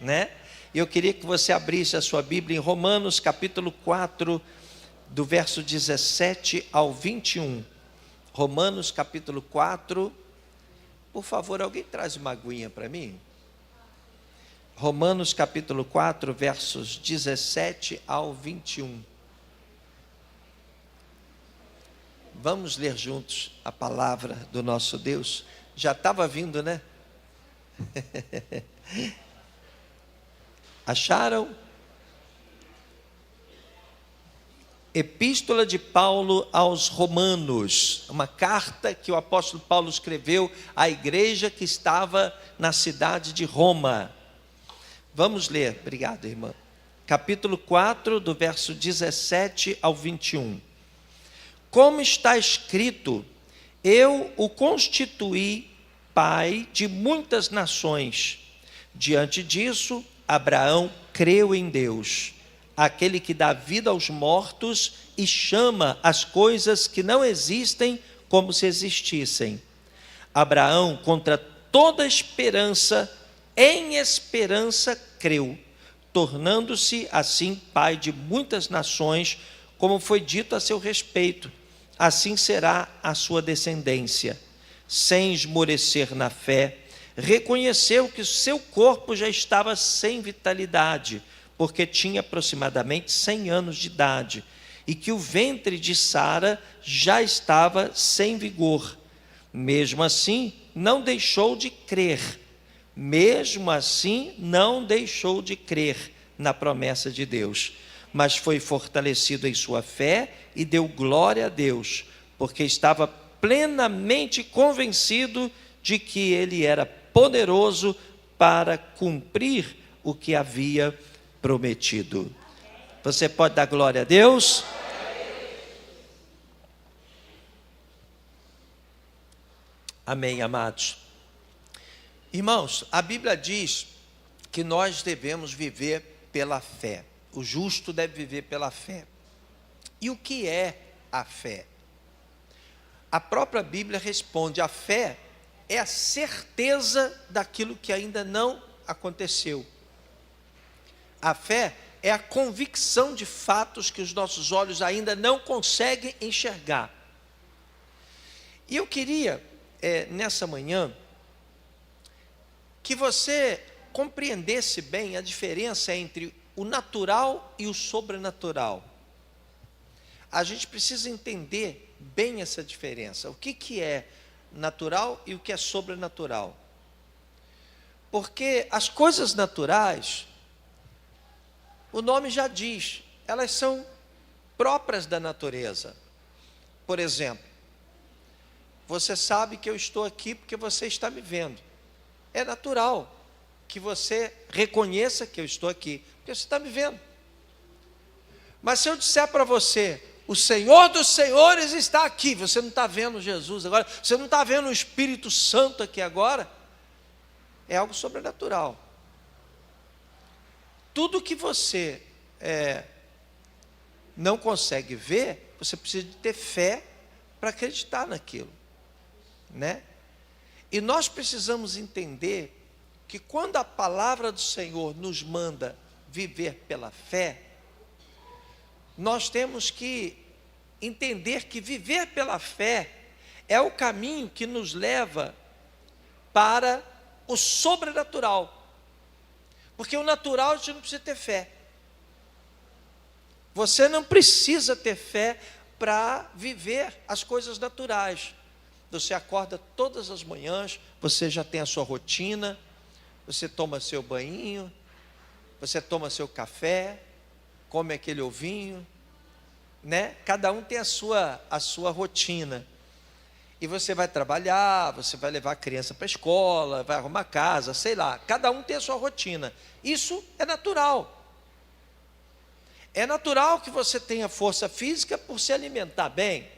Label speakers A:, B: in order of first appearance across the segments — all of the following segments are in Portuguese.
A: né? E eu queria que você abrisse a sua Bíblia em Romanos capítulo 4, do verso 17 ao 21. Romanos capítulo 4. Por favor, alguém traz uma aguinha para mim? Romanos capítulo 4, versos 17 ao 21. Vamos ler juntos a palavra do nosso Deus. Já estava vindo, né? Acharam? Epístola de Paulo aos Romanos, uma carta que o apóstolo Paulo escreveu à igreja que estava na cidade de Roma. Vamos ler, obrigado, irmã. Capítulo 4, do verso 17 ao 21. Como está escrito, eu o constituí pai de muitas nações. Diante disso, Abraão creu em Deus, aquele que dá vida aos mortos e chama as coisas que não existem como se existissem. Abraão, contra toda esperança, em esperança creu, tornando-se assim pai de muitas nações, como foi dito a seu respeito. Assim será a sua descendência. Sem esmorecer na fé, reconheceu que o seu corpo já estava sem vitalidade, porque tinha aproximadamente 100 anos de idade, e que o ventre de Sara já estava sem vigor. Mesmo assim, não deixou de crer. Mesmo assim, não deixou de crer na promessa de Deus, mas foi fortalecido em sua fé e deu glória a Deus, porque estava plenamente convencido de que ele era poderoso para cumprir o que havia prometido. Você pode dar glória a Deus? Amém, amados. Irmãos, a Bíblia diz que nós devemos viver pela fé. O justo deve viver pela fé. E o que é a fé? A própria Bíblia responde: a fé é a certeza daquilo que ainda não aconteceu. A fé é a convicção de fatos que os nossos olhos ainda não conseguem enxergar. E eu queria, nessa manhã, que você compreendesse bem a diferença entre o natural e o sobrenatural. A gente precisa entender bem essa diferença. O que é natural e o que é sobrenatural? Porque as coisas naturais, o nome já diz, elas são próprias da natureza. Por exemplo, você sabe que eu estou aqui porque você está me vendo. É natural que você reconheça que eu estou aqui, porque você está me vendo. Mas se eu disser para você, o Senhor dos Senhores está aqui, você não está vendo Jesus agora, você não está vendo o Espírito Santo aqui agora, é algo sobrenatural. Tudo que você não consegue ver, você precisa de ter fé para acreditar naquilo, né? E nós precisamos entender que quando a palavra do Senhor nos manda viver pela fé, nós temos que entender que viver pela fé é o caminho que nos leva para o sobrenatural. Porque o natural a gente não precisa ter fé. Você não precisa ter fé para viver as coisas naturais. Você acorda todas as manhãs, você já tem a sua rotina, você toma seu banho, você toma seu café, come aquele ovinho, né? Cada um tem a sua rotina. E você vai trabalhar, você vai levar a criança para a escola, vai arrumar casa, sei lá. Cada um tem a sua rotina. Isso é natural. É natural que você tenha força física por se alimentar bem.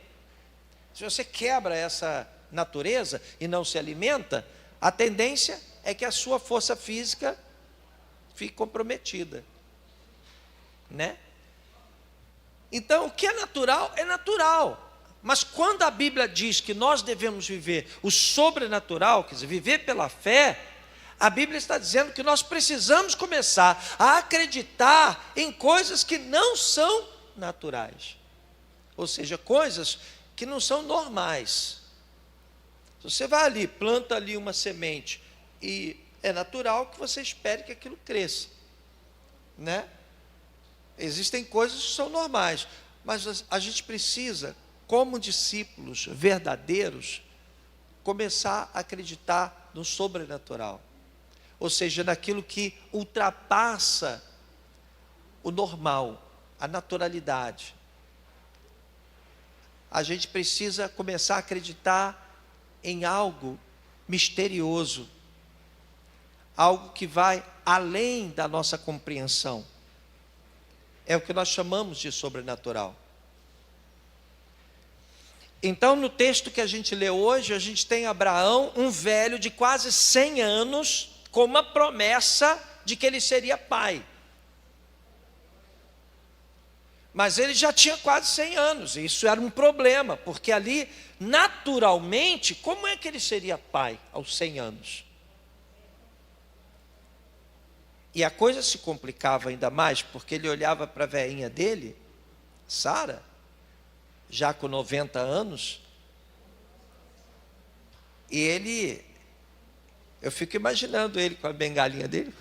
A: Se você quebra essa natureza e não se alimenta, a tendência é que a sua força física fique comprometida, né? Então, o que é natural. Mas quando a Bíblia diz que nós devemos viver o sobrenatural, quer dizer, viver pela fé, A Bíblia está dizendo que nós precisamos começar a acreditar em coisas que não são naturais, ou seja, coisas que não são normais. Se você vai ali, planta ali uma semente, e é natural que você espere que aquilo cresça, né? Existem coisas que são normais, mas a gente precisa, como discípulos verdadeiros, começar a acreditar no sobrenatural, ou seja, naquilo que ultrapassa o normal, a naturalidade. A gente precisa começar a acreditar em algo misterioso, algo que vai além da nossa compreensão. É o que nós chamamos de sobrenatural. Então, no texto que a gente lê hoje, a gente tem Abraão, um velho de quase 100 anos, com uma promessa de que ele seria pai. Mas ele já tinha quase 100 anos, e isso era um problema, porque ali, naturalmente, como é que ele seria pai aos 100 anos? E a coisa se complicava ainda mais, porque ele olhava para a velhinha dele, Sara, já com 90 anos, e eu fico imaginando ele com a bengalinha dele,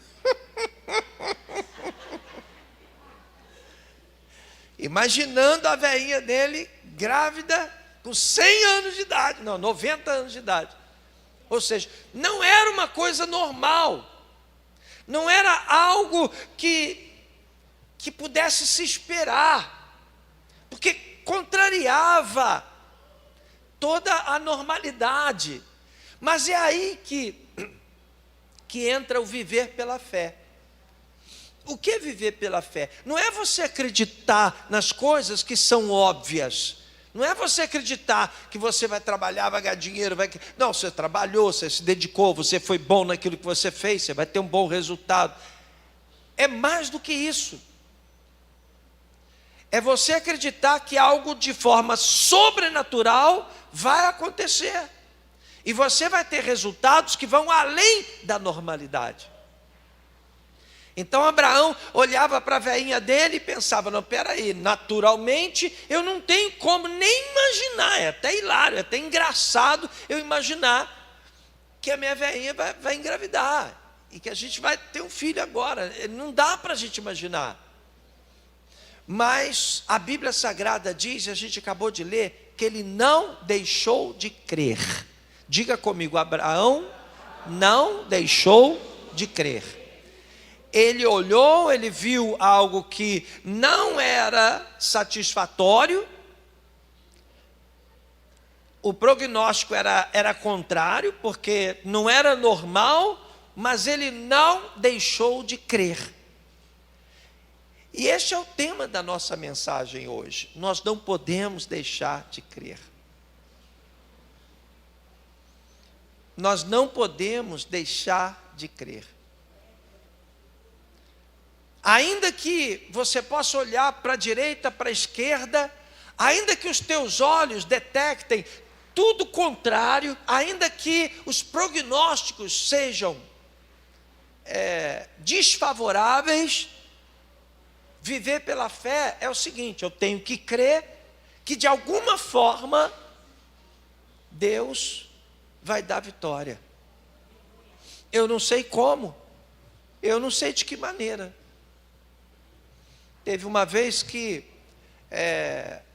A: imaginando a velhinha dele grávida com 100 anos de idade, não, 90 anos de idade. Ou seja, não era uma coisa normal, não era algo que pudesse se esperar, porque contrariava toda a normalidade. Mas é aí que entra o viver pela fé. O que é viver pela fé? Não é você acreditar nas coisas que são óbvias. Não é você acreditar que você vai trabalhar, vai ganhar dinheiro. Não, você trabalhou, você se dedicou, você foi bom naquilo que você fez, você vai ter um bom resultado. É mais do que isso. É você acreditar que algo de forma sobrenatural vai acontecer. E você vai ter resultados que vão além da normalidade. Então Abraão olhava para a velhinha dele e pensava, não, peraí, naturalmente eu não tenho como nem imaginar, é até hilário, é até engraçado eu imaginar que a minha velhinha vai engravidar, e que a gente vai ter um filho agora, não dá para a gente imaginar. Mas a Bíblia Sagrada diz, a gente acabou de ler, que ele não deixou de crer. Diga comigo, Abraão não deixou de crer. Ele olhou, ele viu algo que não era satisfatório, o prognóstico era contrário, porque não era normal, mas ele não deixou de crer. E este é o tema da nossa mensagem hoje. Nós não podemos deixar de crer. Nós não podemos deixar de crer. Ainda que você possa olhar para a direita, para a esquerda, ainda que os teus olhos detectem tudo contrário, ainda que os prognósticos sejam desfavoráveis, viver pela fé é o seguinte: eu tenho que crer que de alguma forma Deus vai dar vitória. Eu não sei como, eu não sei de que maneira. Teve uma vez que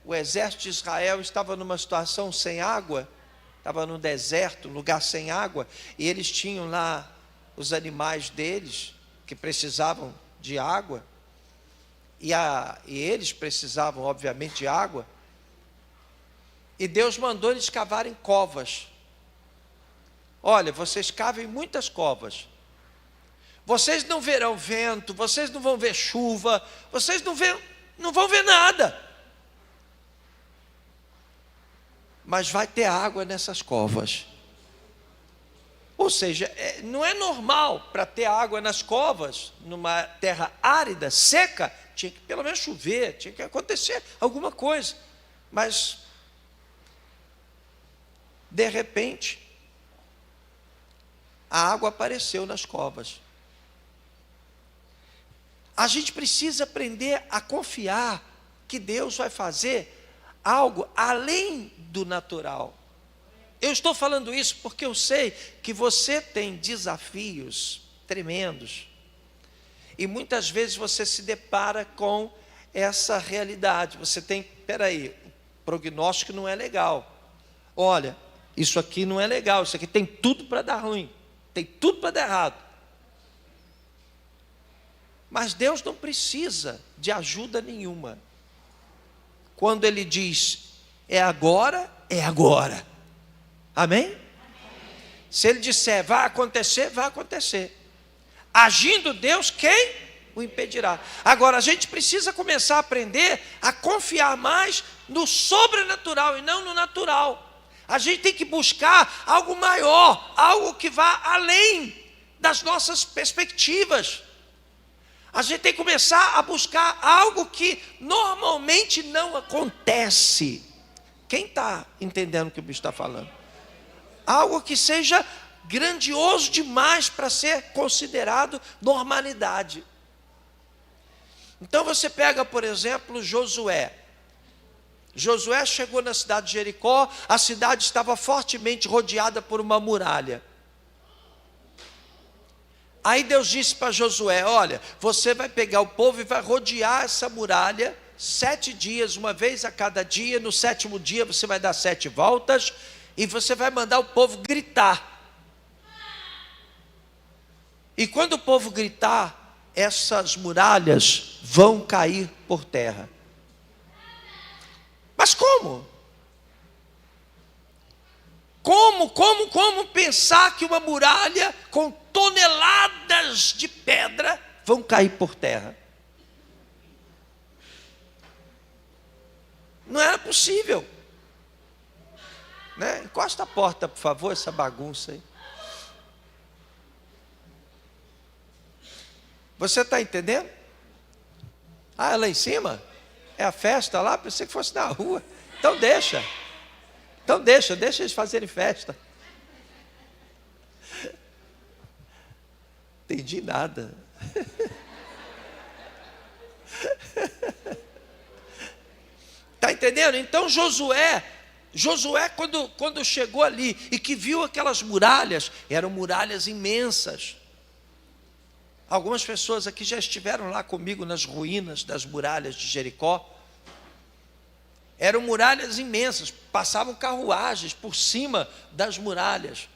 A: o exército de Israel estava numa situação sem água, estava no deserto, um lugar sem água, e eles tinham lá os animais deles, que precisavam de água, e eles precisavam, obviamente, de água, e Deus mandou eles cavarem covas. Olha, vocês cavem muitas covas, vocês não verão vento, vocês não vão ver chuva, vocês não vão ver nada, mas vai ter água nessas covas. Ou seja, não é normal para ter água nas covas, numa terra árida, seca, tinha que pelo menos chover, tinha que acontecer alguma coisa. Mas, de repente, a água apareceu nas covas. A gente precisa aprender a confiar que Deus vai fazer algo além do natural. Eu estou falando isso porque eu sei que você tem desafios tremendos. E muitas vezes você se depara com essa realidade. Você tem, peraí, o prognóstico não é legal. Olha, isso aqui não é legal, isso aqui tem tudo para dar ruim, tem tudo para dar errado. Mas Deus não precisa de ajuda nenhuma. Quando Ele diz, é agora, é agora. Amém? Amém. Se Ele disser, vai acontecer, vai acontecer. Agindo Deus, quem o impedirá? Agora, a gente precisa começar a aprender a confiar mais no sobrenatural e não no natural. A gente tem que buscar algo maior, algo que vá além das nossas perspectivas. A gente tem que começar a buscar algo que normalmente não acontece. Quem está entendendo o que o bicho está falando? Algo que seja grandioso demais para ser considerado normalidade. Então você pega, por exemplo, Josué. Josué chegou na cidade de Jericó, a cidade estava fortemente rodeada por uma muralha. Aí Deus disse para Josué, olha, você vai pegar o povo e vai rodear essa muralha 7 dias, uma vez a cada dia. No 7º dia você vai dar 7 voltas e você vai mandar o povo gritar. E quando o povo gritar, essas muralhas vão cair por terra. Mas como? Como pensar que uma muralha com toneladas de pedra vão cair por terra? Não era possível. Né? Encosta a porta, por favor, essa bagunça aí. Você está entendendo? Ah, é lá em cima? É a festa lá? Pensei que fosse na rua. Então deixa. Deixa eles fazerem festa. Entendi nada. Está entendendo? Então Josué quando chegou ali e que viu aquelas muralhas, eram muralhas imensas. Algumas pessoas aqui já estiveram lá comigo nas ruínas das muralhas de Jericó. Eram muralhas imensas, passavam carruagens por cima das muralhas.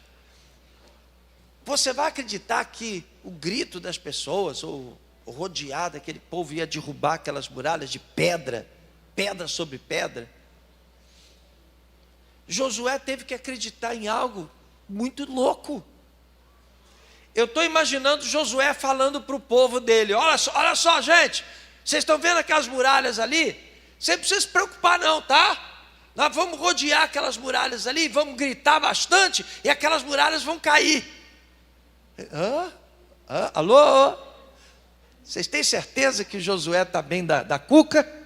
A: Você vai acreditar que o grito das pessoas, ou o rodear daquele povo, ia derrubar aquelas muralhas de pedra, pedra sobre pedra? Josué teve que acreditar em algo muito louco. Eu estou imaginando Josué falando para o povo dele, olha só gente, vocês estão vendo aquelas muralhas ali? Você não precisa se preocupar não, tá? Nós vamos rodear aquelas muralhas ali, vamos gritar bastante e aquelas muralhas vão cair. Alô? Vocês têm certeza que Josué está bem da cuca?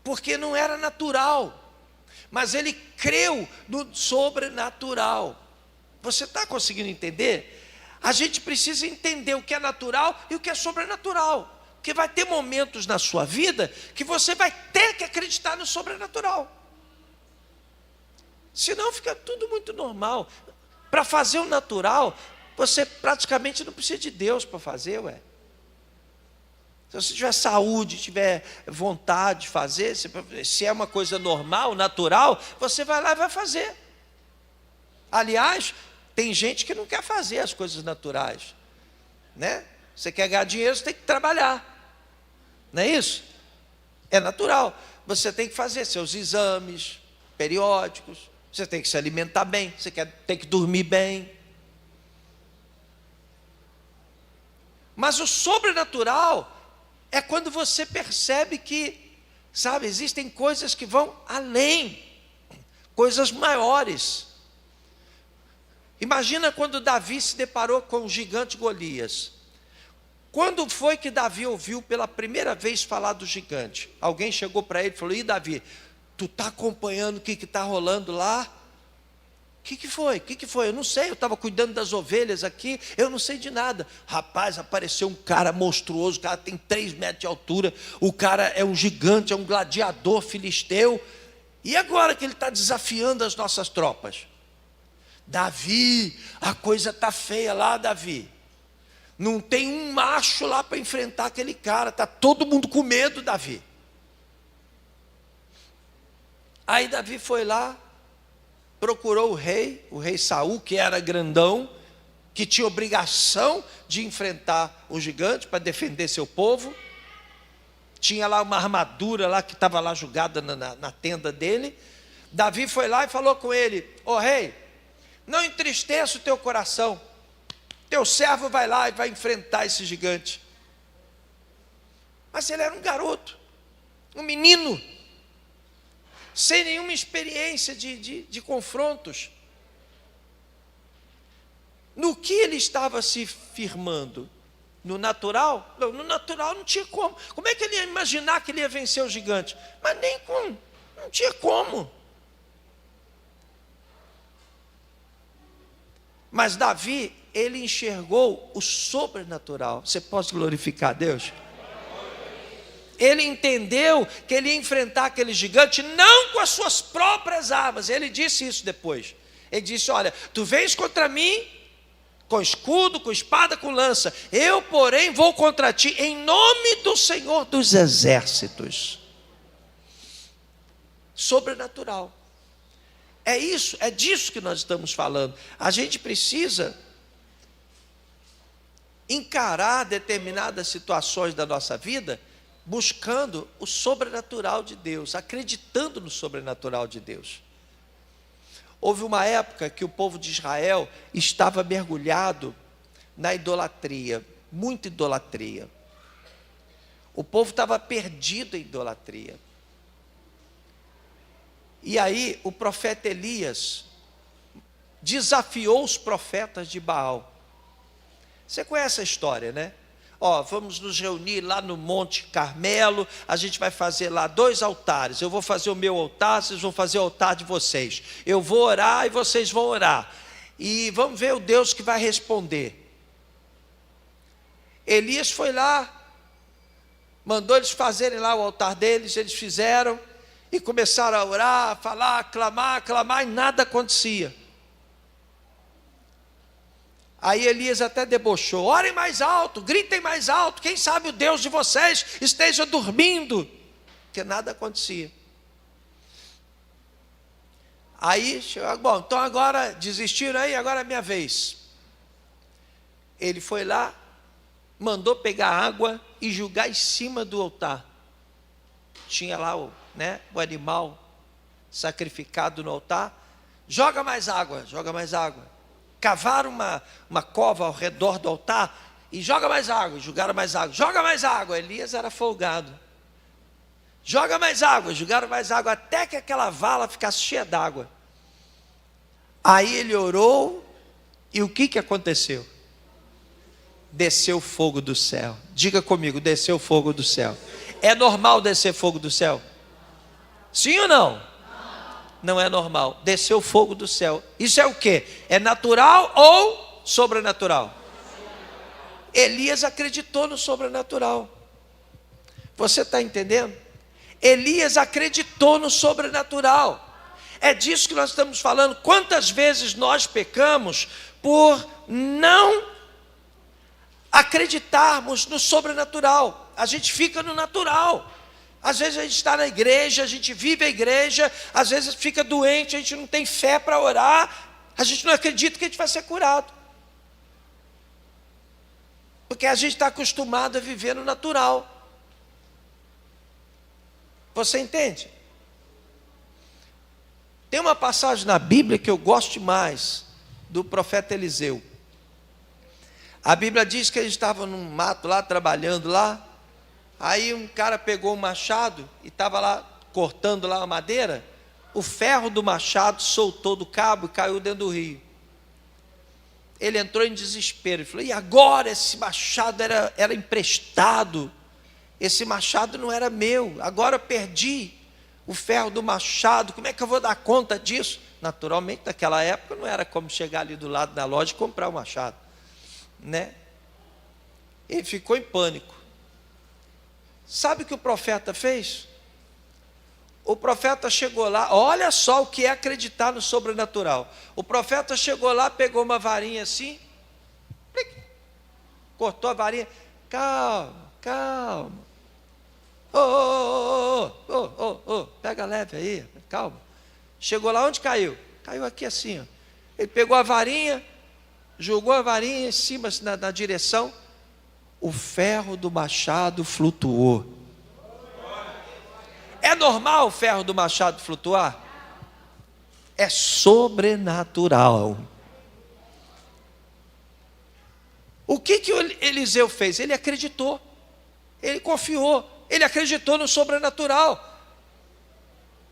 A: Porque não era natural, mas ele creu no sobrenatural. Você está conseguindo entender? A gente precisa entender o que é natural e o que é sobrenatural. Porque vai ter momentos na sua vida que você vai ter que acreditar no sobrenatural. Senão fica tudo muito normal. Para fazer o natural, você praticamente não precisa de Deus para fazer, ué. Se você tiver saúde, tiver vontade de fazer, se é uma coisa normal, natural, você vai lá e vai fazer. Aliás, tem gente que não quer fazer as coisas naturais, né? Você quer ganhar dinheiro, você tem que trabalhar. Não é isso? É natural. Você tem que fazer seus exames periódicos, você tem que se alimentar bem, você tem que dormir bem. Mas o sobrenatural é quando você percebe que, sabe, existem coisas que vão além, coisas maiores. Imagina quando Davi se deparou com o gigante Golias. Quando foi que Davi ouviu pela primeira vez falar do gigante? Alguém chegou para ele e falou, Davi, tu está acompanhando o que está rolando lá? que foi? O que foi? Eu não sei, eu estava cuidando das ovelhas aqui, eu não sei de nada. Rapaz, apareceu um cara monstruoso, o cara tem 3 metros de altura, o cara é um gigante, é um gladiador filisteu. E agora que ele está desafiando as nossas tropas? Davi, a coisa está feia lá, Davi. Não tem um macho lá para enfrentar aquele cara, está todo mundo com medo, Davi. Aí Davi foi lá, procurou o rei Saul, que era grandão, que tinha obrigação de enfrentar o gigante para defender seu povo. Tinha lá uma armadura lá que estava lá jogada na tenda dele. Davi foi lá e falou com ele: ó rei, não entristeça o teu coração, teu servo vai lá e vai enfrentar esse gigante. Mas ele era um garoto, um menino, sem nenhuma experiência de confrontos. No que ele estava se firmando? No natural? Não, no natural não tinha como. Como é que ele ia imaginar que ele ia vencer o gigante? Mas nem como, não tinha como. Mas Davi, ele enxergou o sobrenatural. Você pode glorificar a Deus? Ele entendeu que ele ia enfrentar aquele gigante não com as suas próprias armas. Ele disse isso depois. Ele disse: olha, tu vens contra mim com escudo, com espada, com lança. Eu, porém, vou contra ti em nome do Senhor dos exércitos. Sobrenatural. É isso, é disso que nós estamos falando. A gente precisa encarar determinadas situações da nossa vida buscando o sobrenatural de Deus, acreditando no sobrenatural de Deus. Houve uma época que o povo de Israel estava mergulhado na idolatria, muita idolatria. O povo estava perdido em idolatria. E aí o profeta Elias desafiou os profetas de Baal. Você conhece a história, né? Ó, vamos nos reunir lá no Monte Carmelo, a gente vai fazer lá 2 altares. Eu vou fazer o meu altar, vocês vão fazer o altar de vocês. Eu vou orar e vocês vão orar. E vamos ver o Deus que vai responder. Elias foi lá, mandou eles fazerem lá o altar deles, eles fizeram e começaram a orar, a falar, a clamar, e nada acontecia. Aí Elias até debochou: orem mais alto, gritem mais alto, quem sabe o Deus de vocês esteja dormindo, porque nada acontecia. Aí, bom, então agora desistiram aí, agora é minha vez. Ele foi lá, mandou pegar água e jogar em cima do altar. Tinha lá o animal sacrificado no altar. Joga mais água, joga mais água. Cavaram uma cova ao redor do altar e joga mais água, jogaram mais água, joga mais água. Elias era folgado. Joga mais água, jogaram mais água, até que aquela vala ficasse cheia d'água. Aí ele orou, e o que aconteceu? Desceu fogo do céu. Diga comigo: desceu fogo do céu. É normal descer fogo do céu? Sim ou não? Não é normal. Desceu fogo do céu. Isso é o quê? É natural ou sobrenatural? Elias acreditou no sobrenatural. Você está entendendo? Elias acreditou no sobrenatural. É disso que nós estamos falando. Quantas vezes nós pecamos por não acreditarmos no sobrenatural? A gente fica no natural. Às vezes a gente está na igreja, a gente vive a igreja, às vezes fica doente, a gente não tem fé para orar, a gente não acredita que a gente vai ser curado. Porque a gente está acostumado a viver no natural. Você entende? Tem uma passagem na Bíblia que eu gosto demais, do profeta Eliseu. A Bíblia diz que ele estava num mato lá, trabalhando lá. Aí um cara pegou um machado e estava lá cortando lá a madeira. O ferro do machado soltou do cabo e caiu dentro do rio. Ele entrou em desespero. Ele falou: e agora? Esse machado era emprestado. Esse machado não era meu. Agora eu perdi o ferro do machado. Como é que eu vou dar conta disso? Naturalmente, naquela época não era como chegar ali do lado da loja e comprar um machado, né? Ele ficou em pânico. Sabe o que o profeta fez? O profeta chegou lá, olha só o que é acreditar no sobrenatural. O profeta chegou lá, pegou uma varinha assim, cortou a varinha. Calma, calma. Pega leve aí, calma. Chegou lá, onde caiu? Caiu aqui assim, ó. Ele pegou a varinha, jogou a varinha em cima, na direção. O ferro do machado flutuou. É normal o ferro do machado flutuar? É sobrenatural. O que o Eliseu fez? Ele acreditou, ele confiou, ele acreditou no sobrenatural.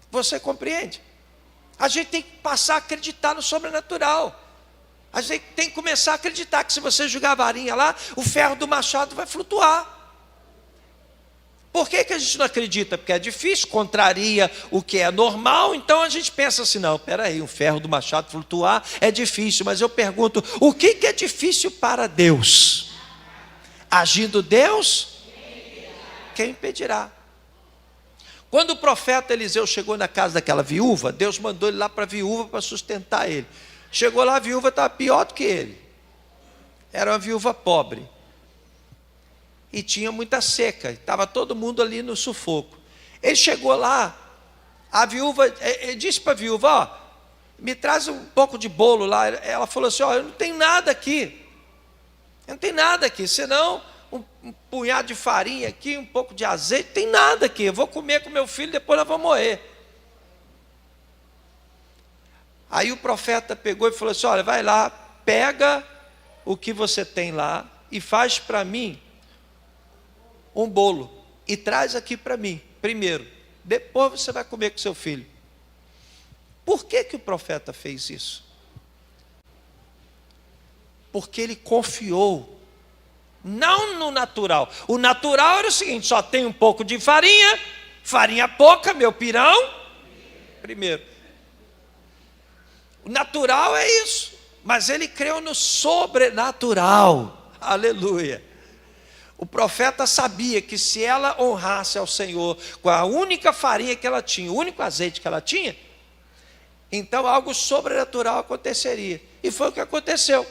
A: Você compreende? A gente tem que passar a acreditar no sobrenatural. A gente tem que começar a acreditar que se você jogar a varinha lá, o ferro do machado vai flutuar. Por que a gente não acredita? Porque é difícil, contraria o que é normal, então a gente pensa assim, não, peraí, o ferro do machado flutuar é difícil, mas eu pergunto, o que é difícil para Deus? Agindo Deus, quem impedirá? Quando o profeta Eliseu chegou na casa daquela viúva, Deus mandou ele lá para a viúva para sustentar ele. Chegou lá, a viúva estava pior do que ele. Era uma viúva pobre. E tinha muita seca. Estava todo mundo ali no sufoco. Ele chegou lá, a viúva, ele disse para a viúva, ó, me traz um pouco de bolo lá. Ela falou assim, ó, eu não tenho nada aqui. Eu não tenho nada aqui, senão um punhado de farinha aqui, um pouco de azeite, tem nada aqui. Eu vou comer com meu filho, depois nós vamos morrer. Aí o profeta pegou e falou assim, olha, vai lá, pega o que você tem lá e faz para mim um bolo e traz aqui para mim, primeiro, depois você vai comer com seu filho. Por que o profeta fez isso? Porque ele confiou, não no natural. O natural era o seguinte, só tem um pouco de farinha, farinha pouca, meu pirão, primeiro. O natural é isso, mas ele creu no sobrenatural, aleluia. O profeta sabia que se ela honrasse ao Senhor com a única farinha que ela tinha, o único azeite que ela tinha, então algo sobrenatural aconteceria. E foi o que aconteceu.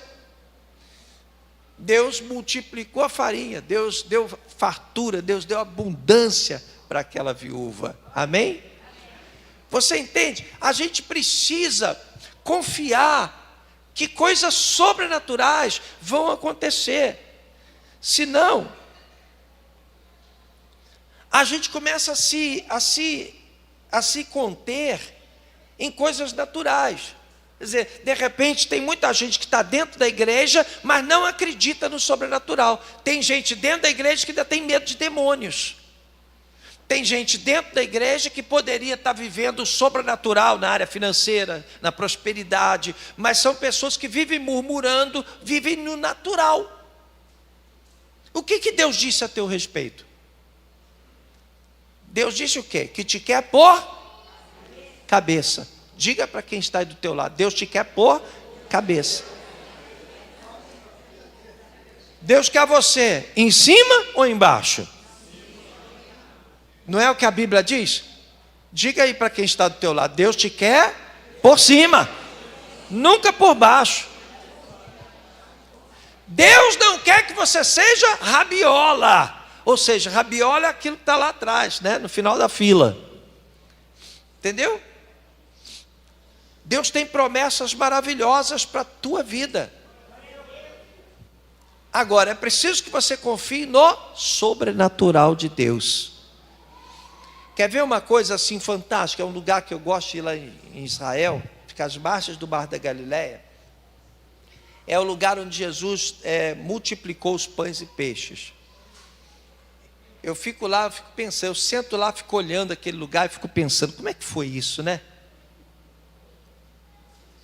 A: Deus multiplicou a farinha, Deus deu fartura, Deus deu abundância para aquela viúva. Amém? Você entende? A gente precisa confiar que coisas sobrenaturais vão acontecer. Senão, a gente começa a se conter em coisas naturais. Quer dizer, de repente tem muita gente que está dentro da igreja, mas não acredita no sobrenatural. Tem gente dentro da igreja que ainda tem medo de demônios. Tem gente dentro da igreja que poderia estar vivendo o sobrenatural na área financeira, na prosperidade, mas são pessoas que vivem murmurando, vivem no natural. O que Deus disse a teu respeito? Deus disse o quê? Que te quer por cabeça. Diga para quem está aí do teu lado, Deus te quer por cabeça. Deus quer você em cima ou embaixo? Não é o que a Bíblia diz? Diga aí para quem está do teu lado, Deus te quer por cima, nunca por baixo. Deus não quer que você seja rabiola. Ou seja, rabiola é aquilo que está lá atrás, né? No final da fila. Entendeu? Deus tem promessas maravilhosas para a tua vida. Agora, é preciso que você confie no sobrenatural de Deus. Quer ver uma coisa assim fantástica? É um lugar que eu gosto de ir lá em Israel, fica às margens do Mar da Galileia. É o lugar onde Jesus multiplicou os pães e peixes. Eu fico lá, eu fico pensando, eu sento lá, fico olhando aquele lugar e fico pensando, como é que foi isso, né?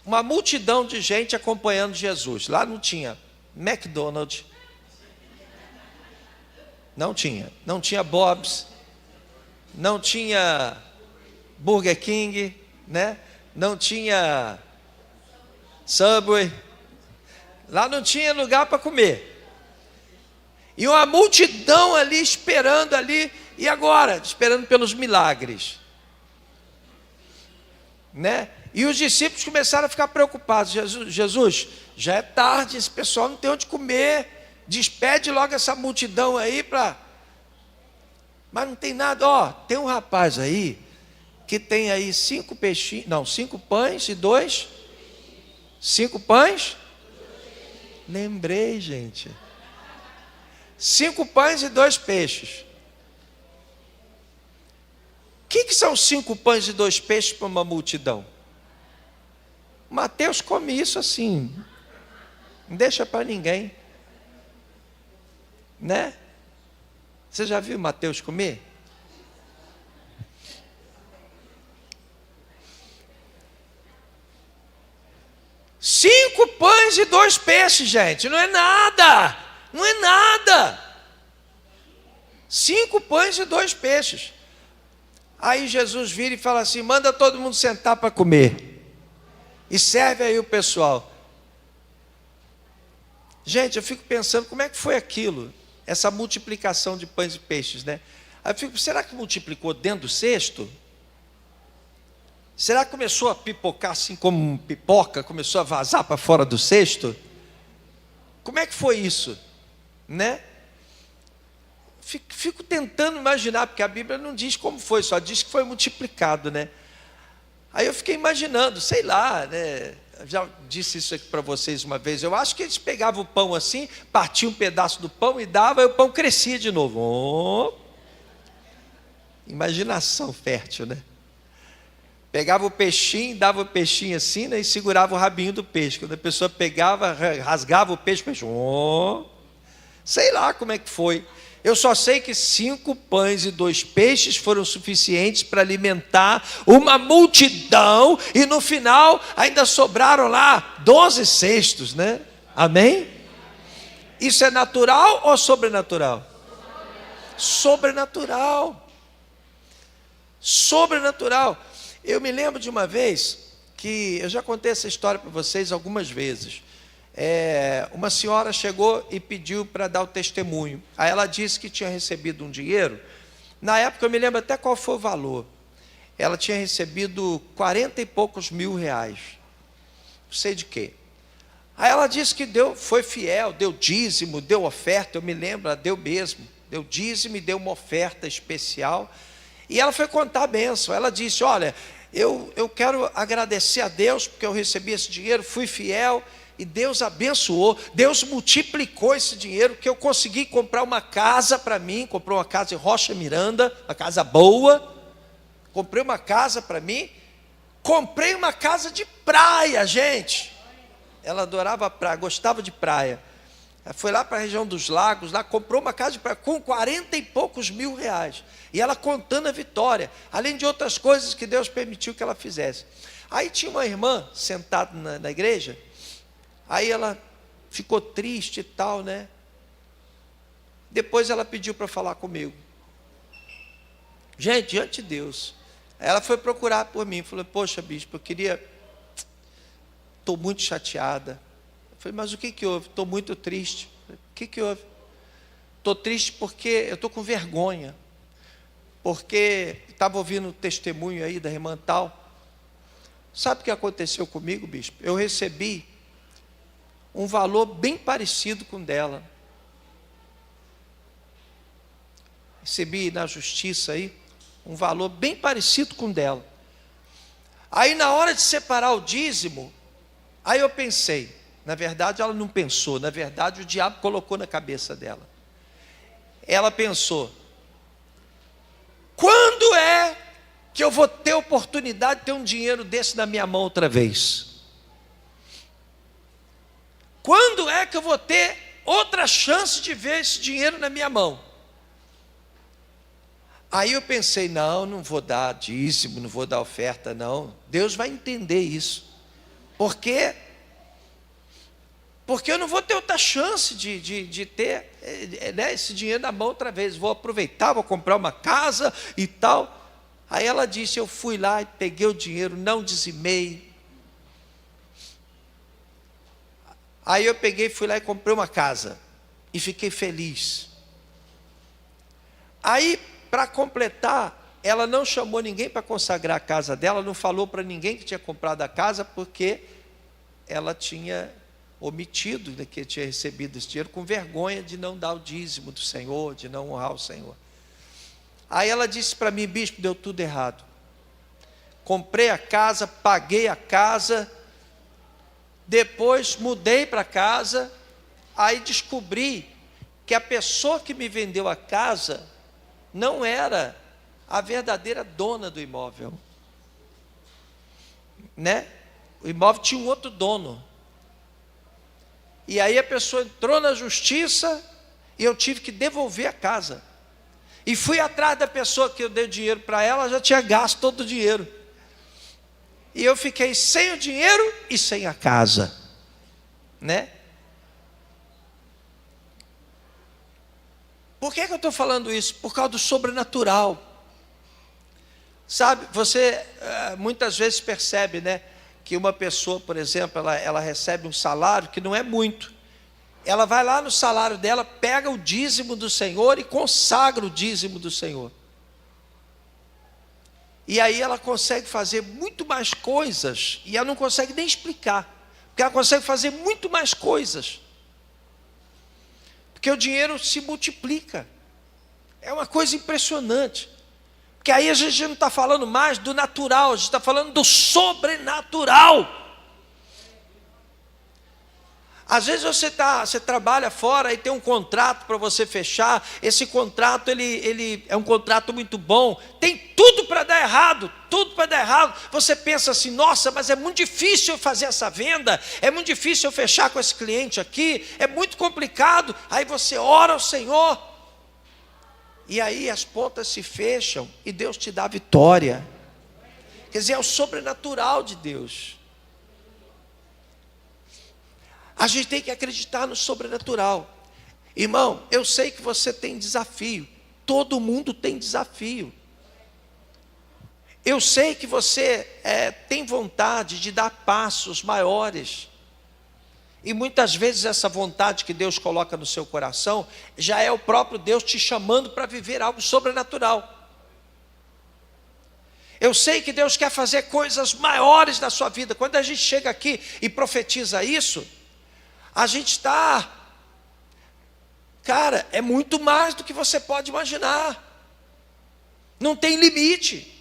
A: Uma multidão de gente acompanhando Jesus. Lá não tinha McDonald's, não tinha Bob's, não tinha Burger King, né? não tinha Subway, lá não tinha lugar para comer. E uma multidão ali esperando ali, e agora? Esperando pelos milagres. Né? E os discípulos começaram a ficar preocupados. Jesus, já é tarde, esse pessoal não tem onde comer, despede logo essa multidão aí para... Mas não tem nada, ó, tem um rapaz aí, que tem aí 5 peixinhos, não, 5 pães e 2, 5 pães, lembrei, gente, 5 pães e 2 peixes. O que são 5 pães e 2 peixes para uma multidão? Mateus come isso assim, não deixa para ninguém, né? Você já viu Mateus comer? Cinco pães e 2 peixes, gente, não é nada, não é nada. 5 pães e 2 peixes. Aí Jesus vira e fala assim: manda todo mundo sentar para comer, e serve aí o pessoal. Gente, eu fico pensando, como é que foi aquilo? Essa multiplicação de pães e peixes, né? Aí eu fico, será que multiplicou dentro do cesto? Será que começou a pipocar assim como pipoca? Começou a vazar para fora do cesto? Como é que foi isso? Né? Fico tentando imaginar, porque a Bíblia não diz como foi, só diz que foi multiplicado, né? Aí eu fiquei imaginando, sei lá, né? Eu já disse isso aqui para vocês uma vez. Eu acho que eles pegavam o pão assim, partiam um pedaço do pão e davam, e o pão crescia de novo. Oh! Imaginação fértil, né? Pegava o peixinho, dava o peixinho assim, né, e segurava o rabinho do peixe. Quando a pessoa pegava, rasgava o peixe, oh! Sei lá como é que foi. Eu só sei que 5 pães e 2 peixes foram suficientes para alimentar uma multidão, e no final ainda sobraram lá 12 cestos, né? Amém? Isso é natural ou sobrenatural? Sobrenatural. Sobrenatural. Eu me lembro de uma vez que eu já contei essa história para vocês algumas vezes. Uma senhora chegou e pediu para dar o testemunho. Aí ela disse que tinha recebido um dinheiro. Na época eu me lembro até qual foi o valor. Ela tinha recebido 40 e poucos mil reais. Não sei de quê. Aí ela disse que foi fiel, deu dízimo, deu oferta. Eu me lembro, ela deu mesmo. Deu dízimo e deu uma oferta especial. E ela foi contar a bênção. Ela disse: olha, eu quero agradecer a Deus porque eu recebi esse dinheiro, fui fiel. E Deus abençoou, Deus multiplicou esse dinheiro, que eu consegui comprar uma casa para mim. Comprei uma casa em Rocha Miranda, uma casa boa. Comprei uma casa para mim. Comprei uma casa de praia, gente. Ela adorava praia, gostava de praia. Ela foi lá para a região dos lagos, lá comprou uma casa de praia com 40 e poucos mil reais. E ela contando a vitória, além de outras coisas que Deus permitiu que ela fizesse. Aí tinha uma irmã sentada na igreja. Aí ela ficou triste e tal, né? Depois ela pediu para falar comigo. Gente, diante de Deus. Ela foi procurar por mim. Falou: poxa, bispo, eu queria... Estou muito chateada. Eu falei: mas o que houve? Estou muito triste. O que houve? Estou triste porque eu estou com vergonha. Porque estava ouvindo o testemunho aí da irmã tal. Sabe o que aconteceu comigo, bispo? Eu recebi um valor bem parecido com o dela. Recebi na justiça aí um valor bem parecido com o dela. Aí na hora de separar o dízimo, aí eu pensei, na verdade ela não pensou, na verdade o diabo colocou na cabeça dela. Ela pensou: quando é que eu vou ter oportunidade de ter um dinheiro desse na minha mão outra vez? Quando é que eu vou ter outra chance de ver esse dinheiro na minha mão? Aí eu pensei: não vou dar dízimo, não vou dar oferta, não. Deus vai entender isso. Por quê? Porque eu não vou ter outra chance de ter esse dinheiro na mão outra vez. Vou aproveitar, vou comprar uma casa e tal. Aí ela disse, eu fui lá e peguei o dinheiro, não dizimei. Aí eu peguei, fui lá e comprei uma casa. E fiquei feliz. Aí, para completar, ela não chamou ninguém para consagrar a casa dela, não falou para ninguém que tinha comprado a casa, porque ela tinha omitido que tinha recebido esse dinheiro, com vergonha de não dar o dízimo do Senhor, de não honrar o Senhor. Aí ela disse para mim, bispo, deu tudo errado. Comprei a casa, paguei a casa, depois mudei para casa, aí descobri que a pessoa que me vendeu a casa não era a verdadeira dona do imóvel, né? O imóvel tinha um outro dono. E aí a pessoa entrou na justiça e eu tive que devolver a casa. E fui atrás da pessoa que eu dei o dinheiro para ela, já tinha gasto todo o dinheiro. E eu fiquei sem o dinheiro e sem a casa, né? Por que eu estou falando isso? Por causa do sobrenatural. Sabe, você muitas vezes percebe, né, que uma pessoa, por exemplo, ela recebe um salário que não é muito. Ela vai lá no salário dela, pega o dízimo do Senhor e consagra o dízimo do Senhor. E aí ela consegue fazer muito mais coisas, e ela não consegue nem explicar, porque ela consegue fazer muito mais coisas. Porque o dinheiro se multiplica. É uma coisa impressionante. Porque aí a gente não está falando mais do natural, a gente está falando do sobrenatural. Às vezes você trabalha fora e tem um contrato para você fechar. Esse contrato ele é um contrato muito bom. Tem tudo para dar errado, tudo para dar errado. Você pensa assim, nossa, mas é muito difícil eu fazer essa venda, é muito difícil eu fechar com esse cliente aqui, é muito complicado. Aí você ora ao Senhor, e aí as pontas se fecham e Deus te dá vitória. Quer dizer, é o sobrenatural de Deus. A gente tem que acreditar no sobrenatural. Irmão, eu sei que você tem desafio. Todo mundo tem desafio. Eu sei que você tem vontade de dar passos maiores. E muitas vezes essa vontade que Deus coloca no seu coração, já é o próprio Deus te chamando para viver algo sobrenatural. Eu sei que Deus quer fazer coisas maiores na sua vida. Quando a gente chega aqui e profetiza isso, a gente está, cara, é muito mais do que você pode imaginar. Não tem limite.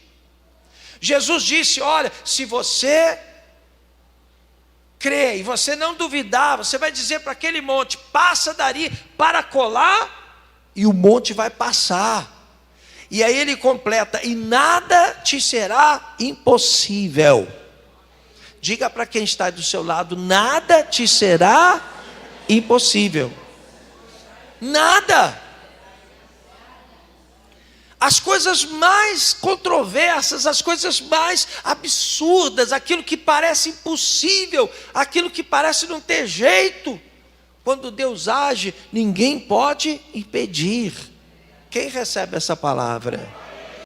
A: Jesus disse, olha, se você crer e você não duvidar, você vai dizer para aquele monte, passa dali para colar, e o monte vai passar. E aí ele completa, e nada te será impossível. Diga para quem está do seu lado, nada te será impossível. Nada. As coisas mais controversas, as coisas mais absurdas, aquilo que parece impossível, aquilo que parece não ter jeito, quando Deus age, ninguém pode impedir. Quem recebe essa palavra?